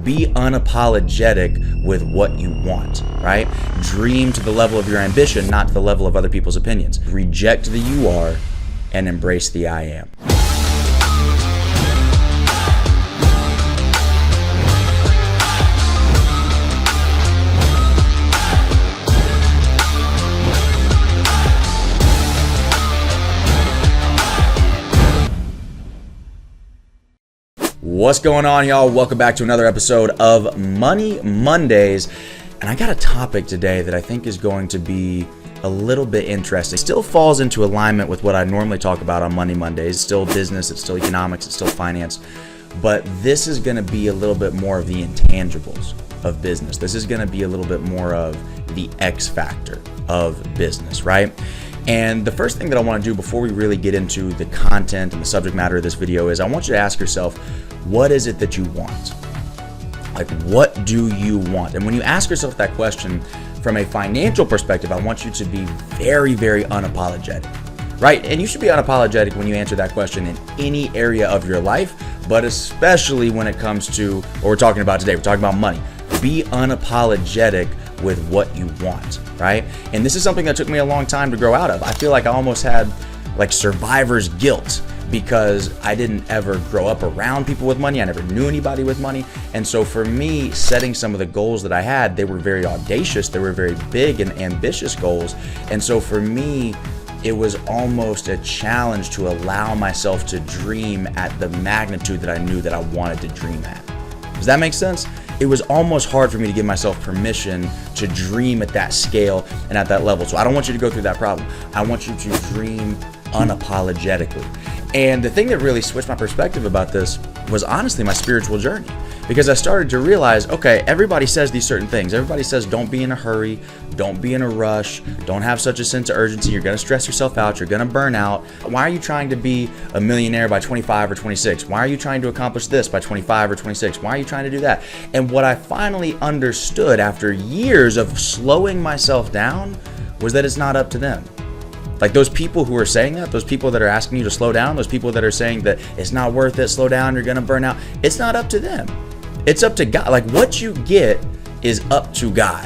Be unapologetic with what you want, right? Dream to the level of your ambition, not to the level of other people's opinions. Reject the you are and embrace the I am. What's going on, y'all? Welcome back to another episode of Money Mondays. And I got a topic today that I think is going to be a little bit interesting. It still falls into alignment with what I normally talk about on Money Mondays. It's still business, it's still economics, it's still finance. But this is going to be a little bit more of the intangibles of business. This is going to be a little bit more of the X factor of business, right? And the first thing that I want to do before we really get into the content and the subject matter of this video is I want you to ask yourself, what is it that you want? Like, what do you want? And when you ask yourself that question from a financial perspective, I want you to be very, very unapologetic, right? And you should be unapologetic when you answer that question in any area of your life, but especially when it comes to what we're talking about today. We're talking about money. Be unapologetic with what you want, right? And this is something that took me a long time to grow out of. I feel like I almost had like survivor's guilt because I didn't ever grow up around people with money. I never knew anybody with money. And so for me, setting some of the goals that I had, they were very audacious. They were very big and ambitious goals. And so for me, it was almost a challenge to allow myself to dream at the magnitude that I knew that I wanted to dream at. Does that make sense? It was almost hard for me to give myself permission to dream at that scale and at that level. So I don't want you to go through that problem. I want you to dream unapologetically. And the thing that really switched my perspective about this was honestly my spiritual journey, because I started to realize, okay, everybody says these certain things. Everybody says, don't be in a hurry, don't be in a rush, don't have such a sense of urgency. You're going to stress yourself out. You're going to burn out. Why are you trying to be a millionaire by 25 or 26? Why are you trying to accomplish this by 25 or 26? Why are you trying to do that? And what I finally understood after years of slowing myself down was that it's not up to them. Like those people who are saying that, those people that are asking you to slow down, those people that are saying that it's not worth it, slow down, you're going to burn out. It's not up to them. It's up to God. Like what you get is up to God,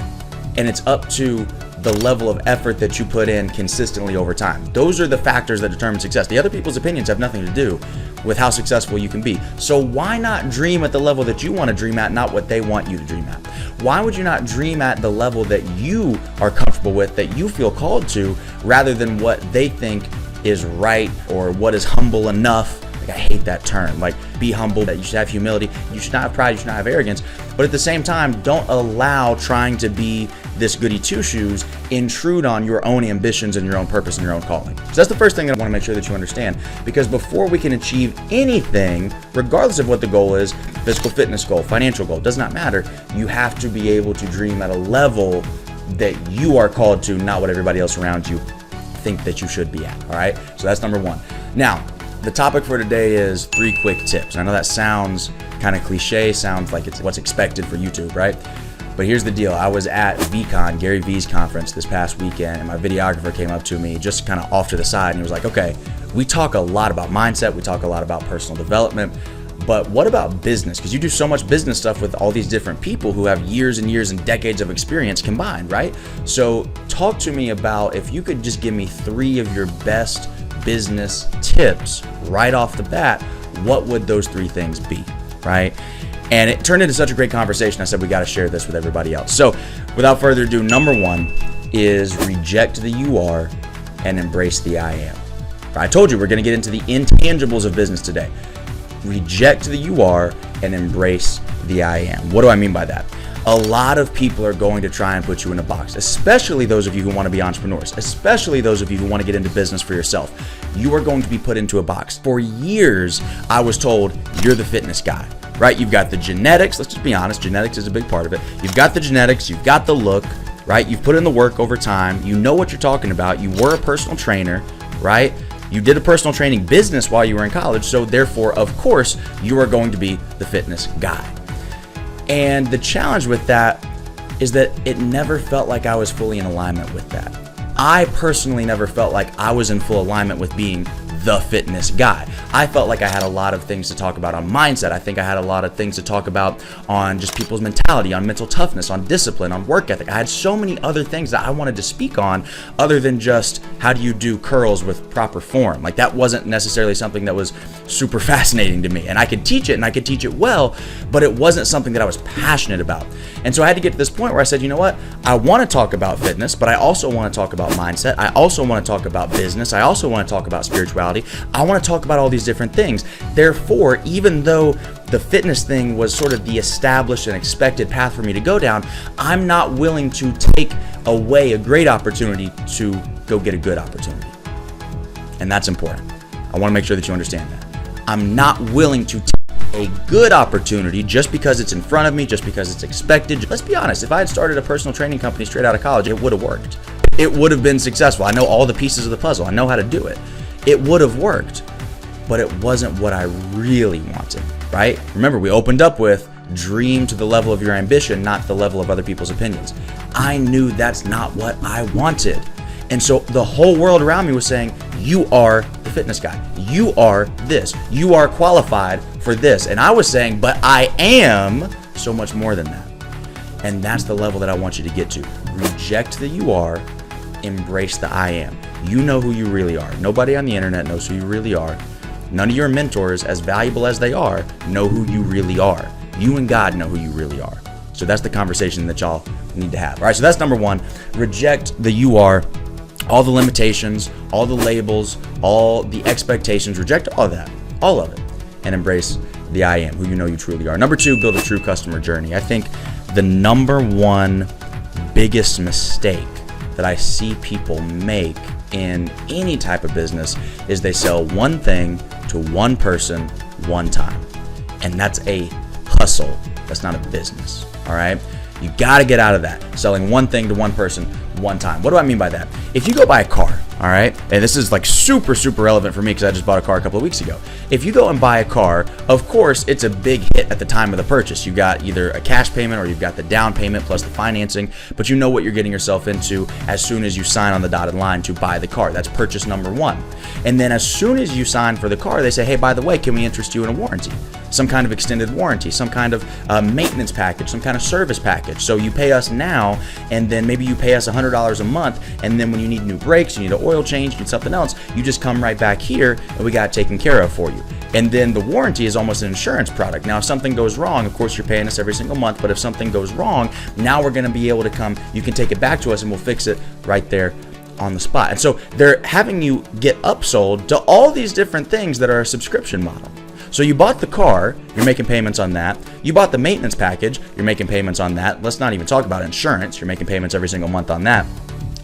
and it's up to the level of effort that you put in consistently over time. Those are the factors that determine success. The other people's opinions have nothing to do with how successful you can be. So why not dream at the level that you want to dream at, not what they want you to dream at? Why would you not dream at the level that you are comfortable with, that you feel called to, rather than what they think is right or what is humble enough? Like, I hate that term. Like, be humble, that you should have humility, you should not have pride, you should not have arrogance. But at the same time, don't allow trying to be this goody two-shoes intrude on your own ambitions and your own purpose and your own calling. So that's the first thing that I want to make sure that you understand, because before we can achieve anything, regardless of what the goal is, physical fitness goal, financial goal, does not matter, you have to be able to dream at a level that you are called to, not what everybody else around you think that you should be at. All right, so that's number one. Now, the topic for today is 3 quick tips. I know that sounds kind of cliche, sounds like it's what's expected for YouTube, right? But here's the deal. I was at VCon, Gary V's conference this past weekend, and my videographer came up to me just kind of off to the side, and he was like, okay, we talk a lot about mindset, we talk a lot about personal development, but what about business? Because you do so much business stuff with all these different people who have years and years and decades of experience combined, right? So talk to me about, if you could just give me 3 of your best business tips right off the bat, what would those 3 things be, right? And it turned into such a great conversation. I said, we got to share this with everybody else. So without further ado, number 1 is reject the you are and embrace the I am. I told you we're going to get into the intangibles of business today. Reject the you are and embrace the I am. What do I mean by that? A lot of people are going to try and put you in a box, especially those of you who want to be entrepreneurs, especially those of you who want to get into business for yourself. You are going to be put into a box. For years, I was told, you're the fitness guy, right? You've got the genetics. Let's just be honest. Genetics is a big part of it. You've got the genetics. You've got the look, right? You've put in the work over time. You know what you're talking about. You were a personal trainer, right? You did a personal training business while you were in college. So therefore, of course, you are going to be the fitness guy. And the challenge with that is that it never felt like I was fully in alignment with that. I personally never felt like I was in full alignment with being the fitness guy. I felt like I had a lot of things to talk about on mindset. I think I had a lot of things to talk about on just people's mentality, on mental toughness, on discipline, on work ethic. I had so many other things that I wanted to speak on other than just how do you do curls with proper form. Like, that wasn't necessarily something that was super fascinating to me. And I could teach it, and I could teach it well, but it wasn't something that I was passionate about. And so I had to get to this point where I said, you know what? I want to talk about fitness, but I also want to talk about mindset. I also want to talk about business. I also want to talk about spirituality. I want to talk about all these different things. Therefore, even though the fitness thing was sort of the established and expected path for me to go down, I'm not willing to take away a great opportunity to go get a good opportunity. And that's important. I want to make sure that you understand that. I'm not willing to take a good opportunity just because it's in front of me, just because it's expected. Let's be honest, if I had started a personal training company straight out of college, it would have worked. It would have been successful. I know all the pieces of the puzzle. I know how to do it. It would have worked, but it wasn't what I really wanted, right? Remember, we opened up with dream to the level of your ambition, not the level of other people's opinions. I knew that's not what I wanted. And so the whole world around me was saying, you are the fitness guy. You are this. You are qualified for this. And I was saying, but I am so much more than that. And that's the level that I want you to get to. Reject the you are, embrace the I am. You know who you really are. Nobody on the internet knows who you really are. None of your mentors, as valuable as they are, know who you really are. You and God know who you really are. So that's the conversation that y'all need to have. All right, so that's number one. Reject the you are, all the limitations, all the labels, all the expectations. Reject all of it, and embrace the I am, who you know you truly are. Number two, build a true customer journey. I think the number one biggest mistake that I see people make in any type of business is they sell one thing to one person one time. And that's a hustle. That's not a business. All right. You got to get out of that. Selling one thing to one person one time. What do I mean by that? If you go buy a car, all right, and this is like super relevant for me because I just bought a car a couple of weeks ago. If you go and buy a car, of course, it's a big hit at the time of the purchase. You got either a cash payment or you've got the down payment plus the financing, but you know what you're getting yourself into as soon as you sign on the dotted line to buy the car. That's purchase number one. And then as soon as you sign for the car, they say, hey, by the way, can we interest you in a warranty? Some kind of extended warranty, some kind of maintenance package, some kind of service package. So you pay us now, and then maybe you pay us $100 a month, and then when you need new brakes, you need an oil change, you need something else, you just come right back here, and we got it taken care of for you. And then the warranty is almost an insurance product. Now, if something goes wrong, of course, you're paying us every single month, but if something goes wrong, now we're going to be able to come, you can take it back to us, and we'll fix it right there on the spot. And so they're having you get upsold to all these different things that are a subscription model. So you bought the car, you're making payments on that. You bought the maintenance package, you're making payments on that. Let's not even talk about insurance. You're making payments every single month on that.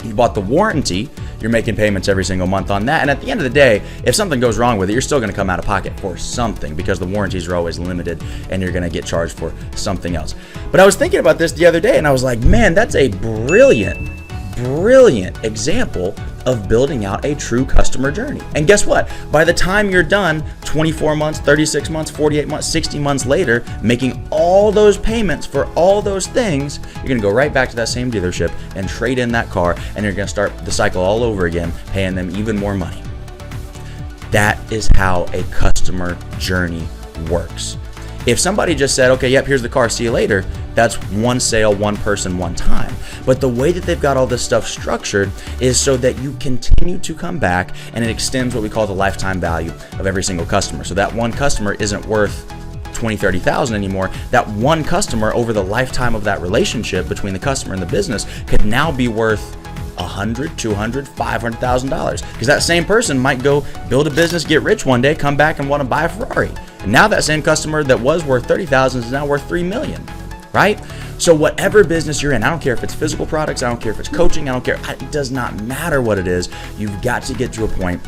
You bought the warranty, you're making payments every single month on that. And at the end of the day, if something goes wrong with it, you're still going to come out of pocket for something because the warranties are always limited and you're going to get charged for something else. But I was thinking about this the other day and I was like, man, that's a brilliant example of building out a true customer journey. And guess what? By the time you're done, 24 months, 36 months, 48 months, 60 months later, making all those payments for all those things, you're going to go right back to that same dealership and trade in that car, and you're going to start the cycle all over again, paying them even more money. That is how a customer journey works. If somebody just said, okay, yep, here's the car, see you later, that's one sale, one person, one time. But the way that they've got all this stuff structured is so that you continue to come back, and it extends what we call the lifetime value of every single customer. So that one customer isn't worth 20, 30,000 anymore. That one customer over the lifetime of that relationship between the customer and the business could now be worth $100,000, $200,000, $500,000, because that same person might go build a business, get rich one day, come back and want to buy a Ferrari. And now that same customer that was worth $30,000 is now worth $3 million, right? So whatever business you're in, I don't care if it's physical products, I don't care if it's coaching, I don't care. It does not matter what it is. You've got to get to a point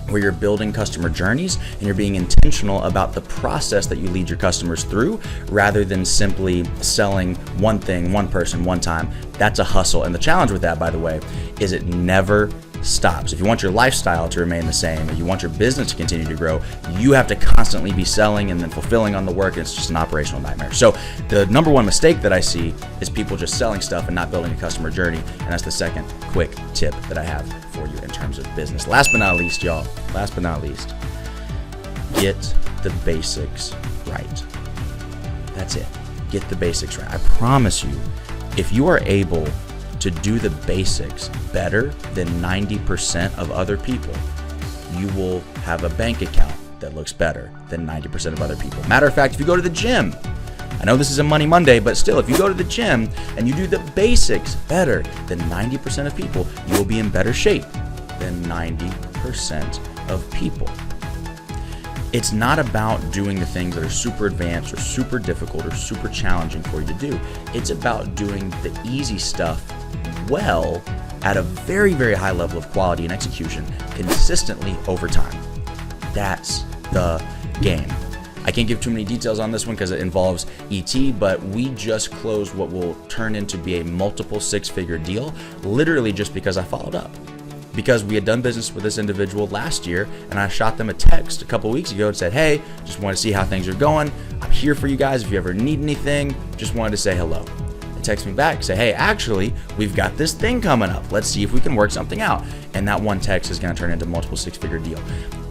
where you're building customer journeys and you're being intentional about the process that you lead your customers through rather than simply selling one thing, one person, one time. That's a hustle. And the challenge with that, by the way, is it never stops. If you want your lifestyle to remain the same, if you want your business to continue to grow, you have to constantly be selling and then fulfilling on the work. And it's just an operational nightmare. So the number one mistake that I see is people just selling stuff and not building a customer journey. And that's the second quick tip that I have for you in terms of business. Last but not least, y'all, get the basics right. That's it. Get the basics right. I promise you, if you are able to do the basics better than 90% of other people, you will have a bank account that looks better than 90% of other people. Matter of fact, if you go to the gym, I know this is a Money Monday, but still, if you go to the gym and you do the basics better than 90% of people, you will be in better shape than 90% of people. It's not about doing the things that are super advanced or super difficult or super challenging for you to do. It's about doing the easy stuff well at a very, very high level of quality and execution consistently over time. That's the game. I can't give too many details on this one because it involves ET, but we just closed what will turn into be a multiple six-figure deal, literally just because I followed up. Because we had done business with this individual last year, and I shot them a text a couple weeks ago and said, hey, just want to see how things are going. I'm here for you guys if you ever need anything. Just wanted to say hello. And text me back, say, hey, actually, we've got this thing coming up. Let's see if we can work something out. And that one text is going to turn into a multiple six-figure deal,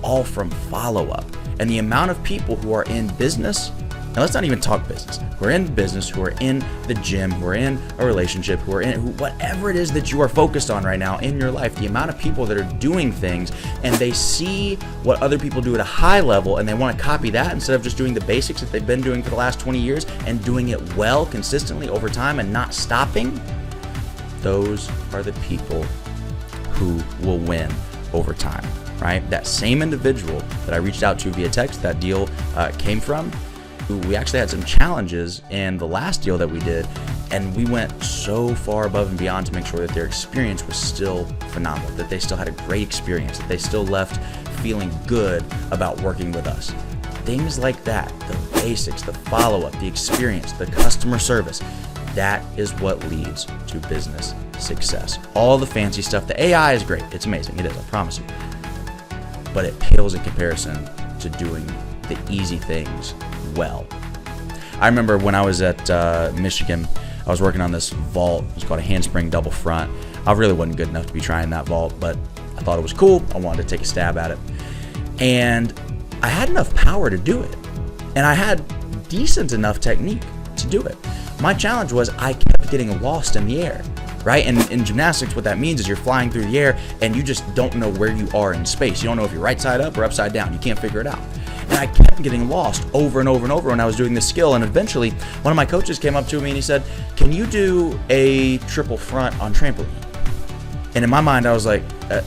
all from follow-up. And the amount of people who are in business, now let's not even talk business, who are in business, who are in the gym, who are in a relationship, who are in whatever it is that you are focused on right now in your life, the amount of people that are doing things and they see what other people do at a high level and they want to copy that instead of just doing the basics that they've been doing for the last 20 years and doing it well consistently over time and not stopping, those are the people who will win over time, right? That same individual that I reached out to via text, that deal came from, we actually had some challenges in the last deal that we did, and we went so far above and beyond to make sure that their experience was still phenomenal, that they still had a great experience, that they still left feeling good about working with us. Things like that, the basics, the follow-up, the experience, the customer service, that is what leads to business success. All the fancy stuff, the AI is great. It's amazing. It is, I promise you. But it pales in comparison to doing the easy things well. I remember when I was at Michigan, I was working on this vault. It was called a handspring double front. I really wasn't good enough to be trying that vault, but I thought it was cool. I wanted to take a stab at it. And I had enough power to do it. And I had decent enough technique to do it. My challenge was I kept getting lost in the air, right? And in gymnastics, what that means is you're flying through the air and you just don't know where you are in space. You don't know if you're right side up or upside down. You can't figure it out. And I kept getting lost over and over and over when I was doing this skill. And eventually, one of my coaches came up to me and he said, can you do a triple front on trampoline? And in my mind, I was like,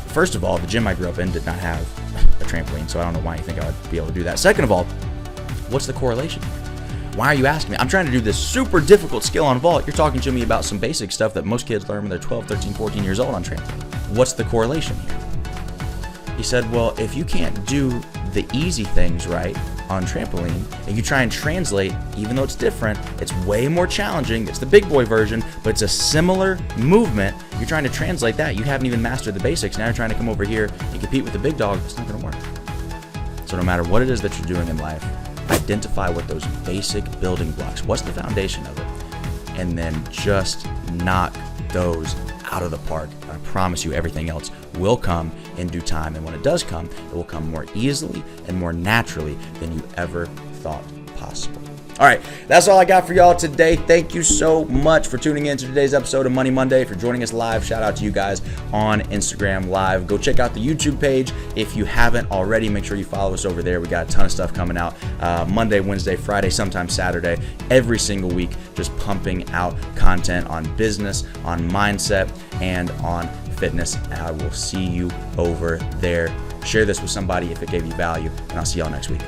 first of all, the gym I grew up in did not have a trampoline, so I don't know why you think I would be able to do that. Second of all, what's the correlation here? Why are you asking me? I'm trying to do this super difficult skill on vault. You're talking to me about some basic stuff that most kids learn when they're 12, 13, 14 years old on trampoline. What's the correlation here? He said, well, if you can't do the easy things right on trampoline and you try and translate, even though it's different, it's way more challenging. It's the big boy version, but it's a similar movement. You're trying to translate that. You haven't even mastered the basics. Now you're trying to come over here and compete with the big dog. It's not going to work. So no matter what it is that you're doing in life, identify what those basic building blocks, what's the foundation of it, and then just knock those out of the park. I promise you everything else will come in due time, and when it does come, it will come more easily and more naturally than you ever thought possible. All right, that's all I got for y'all today. Thank you so much for tuning in to today's episode of Money Monday. If you're joining us live, shout out to you guys on Instagram Live. Go check out the YouTube page. If you haven't already, make sure you follow us over there. We got a ton of stuff coming out Monday, Wednesday, Friday, sometimes Saturday, every single week, just pumping out content on business, on mindset, and on fitness. And I will see you over there. Share this with somebody if it gave you value, and I'll see y'all next week.